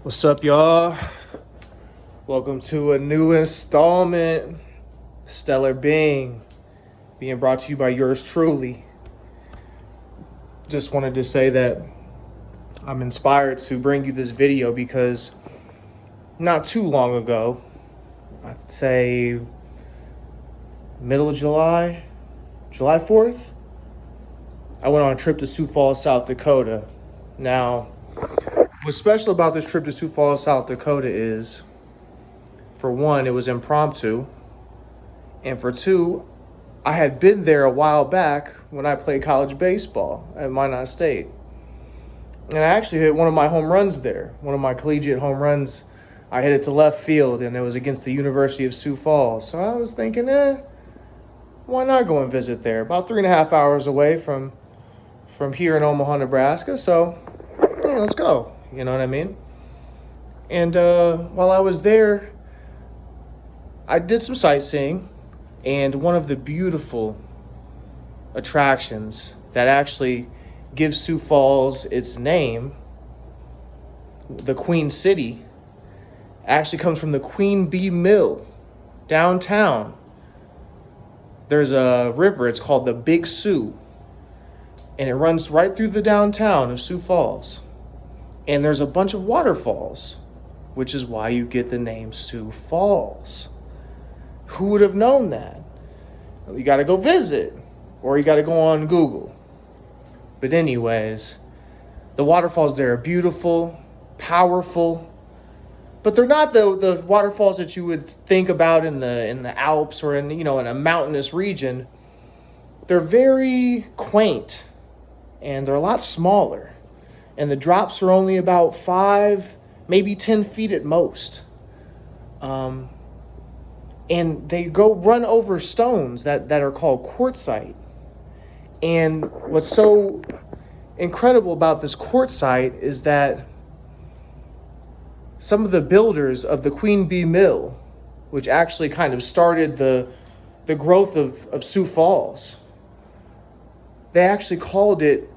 What's up, y'all? Welcome to a new installment, Stellar Being, being brought to you by yours truly. Just wanted to say that I'm inspired to bring you this video because not too long ago, I'd say middle of July, July 4th, I went on a trip to Sioux Falls, South Dakota. Now, what's special about this trip to Sioux Falls, South Dakota is, for one, it was impromptu. And for two, I had been there a while back when I played college baseball at Minot State. And I actually hit one of my home runs there. One of my collegiate home runs, I hit it to left field, and it was against the University of Sioux Falls. So I was thinking, why not go and visit there? About 3.5 hours away from here in Omaha, Nebraska. So, yeah, let's go. You know what I mean? And while I was there, I did some sightseeing, and one of the beautiful attractions that actually gives Sioux Falls its name, the Queen City, actually comes from the Queen Bee Mill downtown. There's a river, it's called the Big Sioux, and it runs right through the downtown of Sioux Falls. And there's a bunch of waterfalls, which is why you get the name Sioux Falls. Who would have known that? You got to go visit, or you got to go on Google. But anyways, the waterfalls there are beautiful, powerful, but they're not the waterfalls that you would think about in the Alps or in a mountainous region. They're very quaint, and they're a lot smaller, and the drops are only about 5, maybe 10 feet at most. And they go run over stones that are called quartzite. And what's so incredible about this quartzite is that some of the builders of the Queen Bee Mill, which actually kind of started the growth of Sioux Falls, they actually called it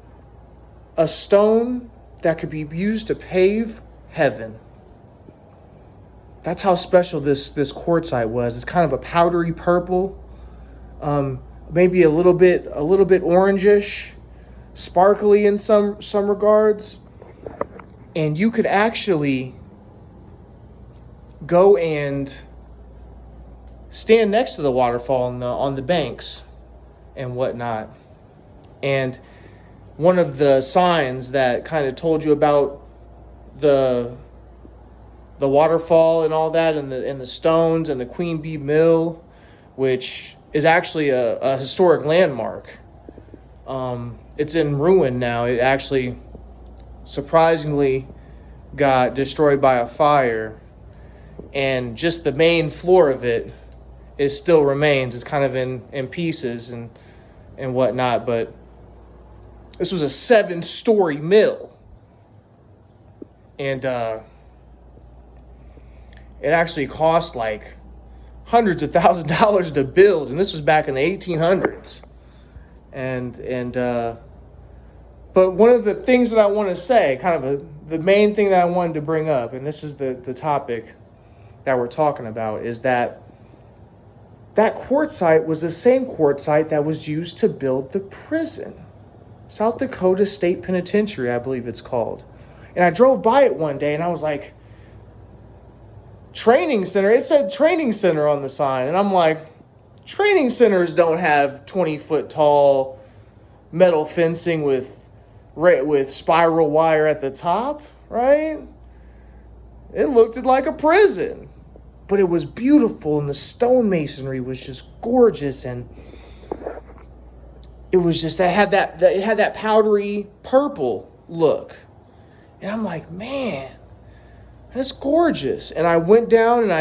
a stone that could be used to pave heaven. That's how special this quartzite was. It's kind of a powdery purple, maybe a little bit orangish, sparkly in some regards, and you could actually go and stand next to the waterfall on the banks and whatnot. And one of the signs that kind of told you about the waterfall and all that, and the stones and the Queen Bee Mill, which is actually a historic landmark. It's in ruin now. It actually surprisingly got destroyed by a fire, and just the main floor of it still remains. It's kind of in pieces and whatnot, but this was a 7-story mill, and it actually cost like hundreds of thousands of dollars to build, and this was back in the 1800s. But one of the things that I want to say, the main thing that I wanted to bring up, and this is the topic that we're talking about, is that quartzite was the same quartzite that was used to build the prison, South Dakota State Penitentiary, I believe it's called. And I drove by it one day, and I was like, training center. It said training center on the sign. And I'm like, training centers don't have 20-foot tall metal fencing with spiral wire at the top, right? It looked like a prison. But it was beautiful, and the stonemasonry was just gorgeous, and it was just, it had that powdery purple look. And I'm like, man, that's gorgeous. And I went down and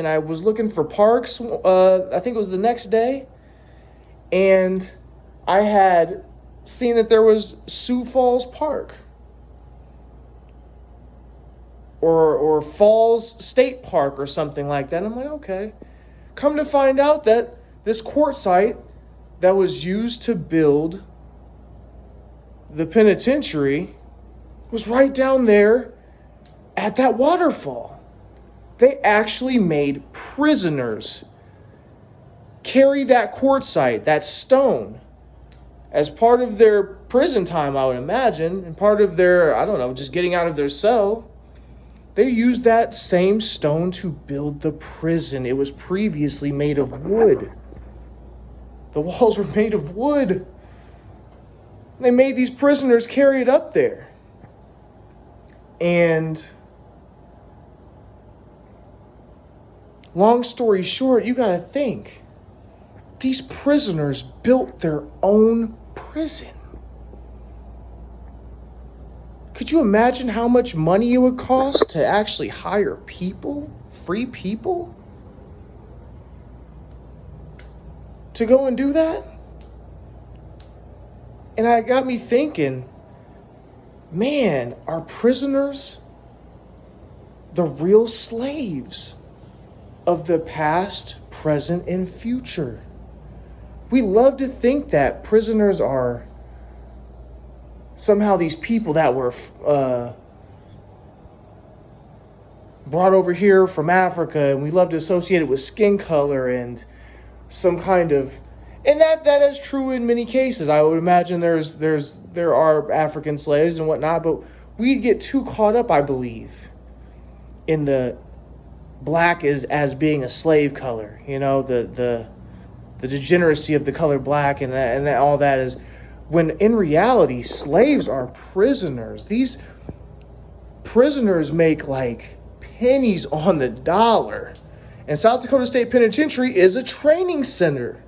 I was looking for parks. I think it was the next day, and I had seen that there was Sioux Falls Park or Falls State Park or something like that. And I'm like, okay. Come to find out that this quartzite that was used to build the penitentiary was right down there at that waterfall. They actually made prisoners carry that quartzite, that stone, as part of their prison time, I would imagine, and part of their, I don't know, just getting out of their cell. They used that same stone to build the prison. It was previously made of wood. The walls were made of wood. They made these prisoners carry it up there. And long story short, you got to think, these prisoners built their own prison. Could you imagine how much money it would cost to actually hire people, free people, to go and do that? And it got me thinking, man, are prisoners the real slaves of the past, present, and future? We love to think that prisoners are somehow these people that were brought over here from Africa, and we love to associate it with skin color and some kind of, and that is true in many cases. I would imagine there are African slaves and whatnot, but we get too caught up, I believe, in the black as being a slave color. You know, the degeneracy of the color black, and that all that is, when in reality, slaves are prisoners. These prisoners make like pennies on the dollar. And South Dakota State Penitentiary is a training center.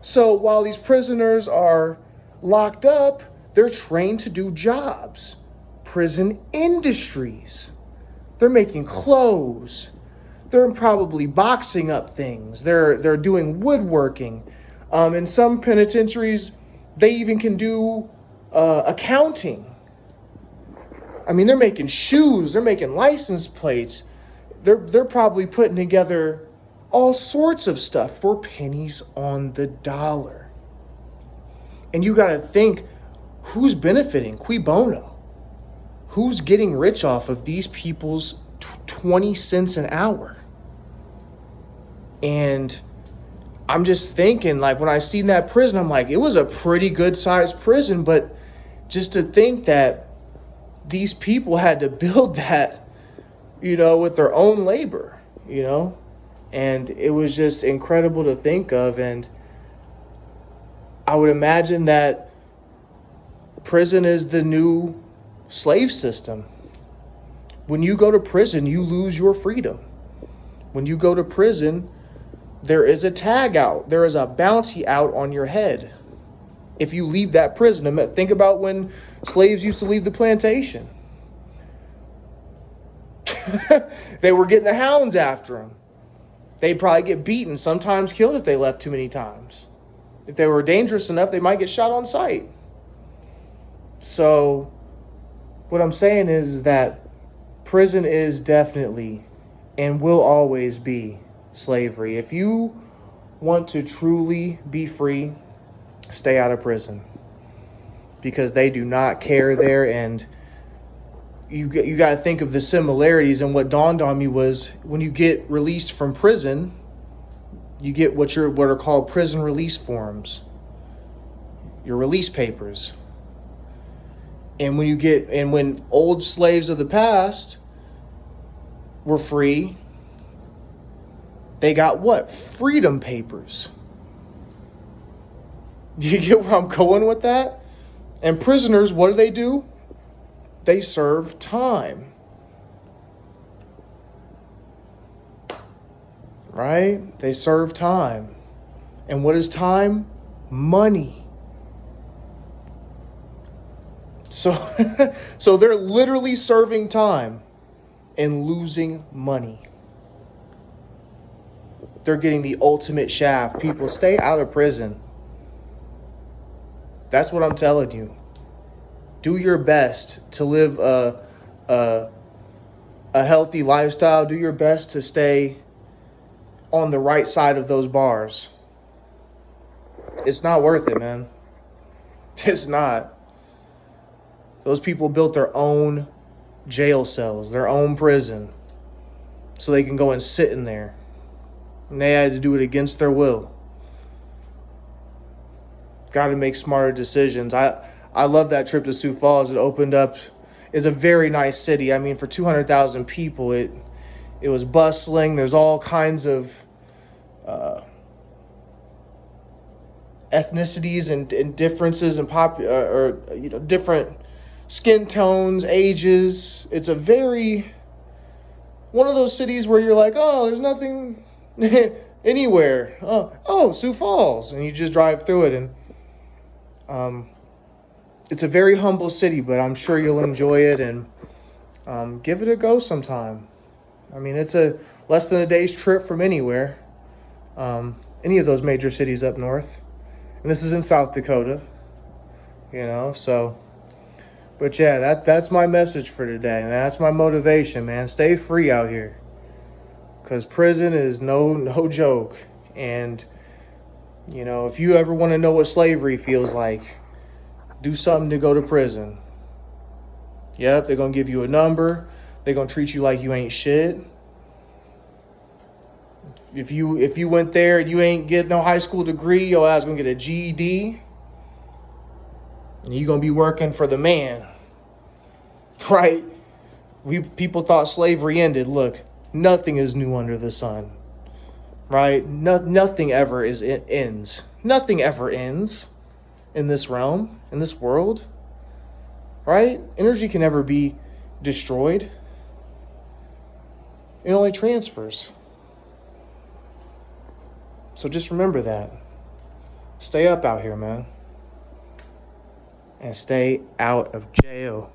So while these prisoners are locked up, they're trained to do jobs. Prison industries. They're making clothes. They're probably boxing up things. They're doing woodworking. In some penitentiaries, they even can do accounting. I mean, they're making shoes. They're making license plates. They're probably putting together all sorts of stuff for pennies on the dollar. And you got to think, who's benefiting? Cui bono? Who's getting rich off of these people's 20 cents an hour? And I'm just thinking, like, when I seen that prison, I'm like, it was a pretty good sized prison, but just to think that these people had to build that, with their own labor, and it was just incredible to think of. And I would imagine that prison is the new slave system. When you go to prison, you lose your freedom. When you go to prison, there is a tag out. There is a bounty out on your head if you leave that prison. Think about when slaves used to leave the plantation. They were getting the hounds after them. They'd probably get beaten, sometimes killed if they left too many times. If they were dangerous enough, they might get shot on sight. So what I'm saying is that prison is definitely and will always be slavery. If you want to truly be free, stay out of prison, because they do not care there. And you got to think of the similarities. And what dawned on me was, when you get released from prison, you get what are called prison release forms, your release papers. And when old slaves of the past were free, they got what? Freedom papers. Do you get where I'm going with that? And prisoners, what do? They serve time. Right? They serve time. And what is time? Money. So they're literally serving time and losing money. They're getting the ultimate shaft. People, stay out of prison. That's what I'm telling you. Do your best to live a healthy lifestyle. Do your best to stay on the right side of those bars. It's not worth it, man. It's not. Those people built their own jail cells, their own prison, so they can go and sit in there. And they had to do it against their will. Got to make smarter decisions. I love that trip to Sioux Falls. It opened up. It's a very nice city. I mean, for 200,000 people, it was bustling. There's all kinds of ethnicities and differences and different skin tones, ages. It's a very one of those cities where you're like, oh, there's nothing anywhere. Oh, Sioux Falls, and you just drive through it, and it's a very humble city, but I'm sure you'll enjoy it, and give it a go sometime. I mean, it's a less than a day's trip from anywhere, any of those major cities up north, and this is in South Dakota, so. But yeah, that's my message for today, and that's my motivation, man. Stay free out here, because prison is no joke. And if you ever want to know what slavery feels like, do something to go to prison. Yep, they're gonna give you a number. They're gonna treat you like you ain't shit. If you went there and you ain't get no high school degree, your ass gonna get a GED. And you're going to be working for the man, right? People thought slavery ended. Look, nothing is new under the sun, right? Nothing ever ends. Nothing ever ends in this realm, in this world, right? Energy can never be destroyed. It only transfers. So just remember that. Stay up out here, man. And stay out of jail.